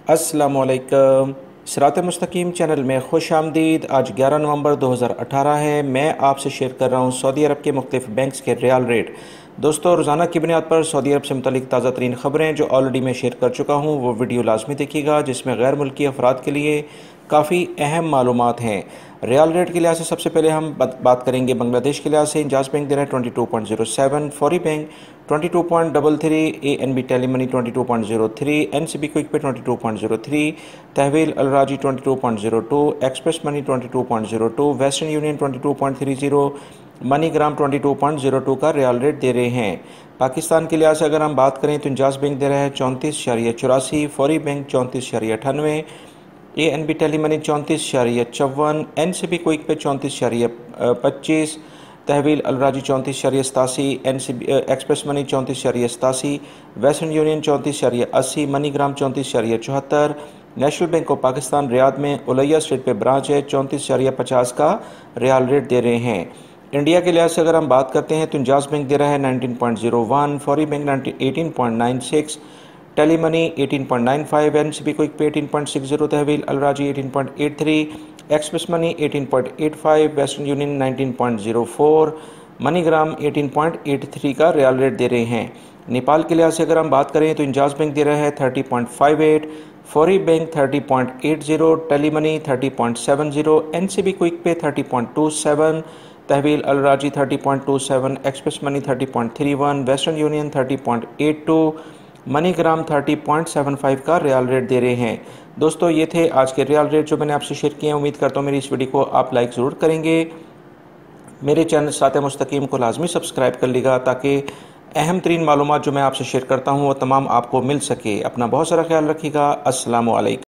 अस्सलामुअलैकुम। सिरात मुस्तकीम चैनल में खुश आमदीद। आज 11 नवंबर 2018 है। मैं आपसे शेयर कर रहा हूँ सऊदी अरब के मुख्तलिफ बैंक्स के रियाल रेट। दोस्तों, रोज़ाना की बुनियाद पर सऊदी अरब से मुतल्लिक ताज़ा तरीन खबरें जो ऑलरेडी मैं शेयर कर चुका हूँ वो वीडियो लाजमी देखिएगा, जिसमें गैर मुल्की अफराद के लिए काफ़ी अहम मालूमात हैं। रियाल रेट के लिहाज से सबसे पहले हम बात करेंगे बांग्लादेश के लिहाज से। इंजाज बैंक दे रहा है 22.07, फौरी bank 22.33, ANB Telemoney 22.03, NCB Quick Pay 22.03, तहवील अलराजी 22.02, Express Money 22.02, Western Union 22.30, MoneyGram 22.02 का रियाल रेट दे रहे हैं। पाकिस्तान के लिहाज से अगर हम बात करें तो इंजाज बैंक दे रहा है 34.84, फौरी bank 34.98, ANB Telemoney 34.54, NCB Quick Pay 34.25, तहवील अलराजी 34.87, NCB Express Money 34.87, Western Union 34.80, MoneyGram 34.74, National Bank of Pakistan Riyadh में उलैया स्ट्रीट पे ब्रांच है 34.50 का रियाल रेट दे रहे हैं। इंडिया के लिहाज से अगर हम बात करते हैं तो इंजाज बैंक दे रहा है 19.01, फौरी bank 18.96, Telemoney 18.95, NCB Quick Pay 18.60, तहवील अलराजी 18.83, Express Money 18.85, Western Union 19.04, MoneyGram 18.83 का रियाल रेट दे रहे हैं। नेपाल के लिहाज से अगर हम बात करें तो इंजाज बैंक दे रहा है 30.58, फौरी bank 30.80, Telemoney 30.70, NCB Quick Pay 30.27, तहवील अलराजी 30.27, Express Money 30.31, Western Union 30.82, MoneyGram 30.75 का रियाल रेट दे रहे हैं। दोस्तों, ये थे आज के रियाल रेट जो मैंने आपसे शेयर किए हैं। उम्मीद करता हूँ मेरी इस वीडियो को आप लाइक ज़रूर करेंगे। मेरे चैनल साथ मुस्तकीम को लाजमी सब्सक्राइब कर लीजिएगा ताकि अहम तरीन मालूमात जो मैं आपसे शेयर करता हूँ वो तमाम आपको मिल सके। अपना बहुत सारा ख्याल रखिएगा। अस्सलामु अलैकुम।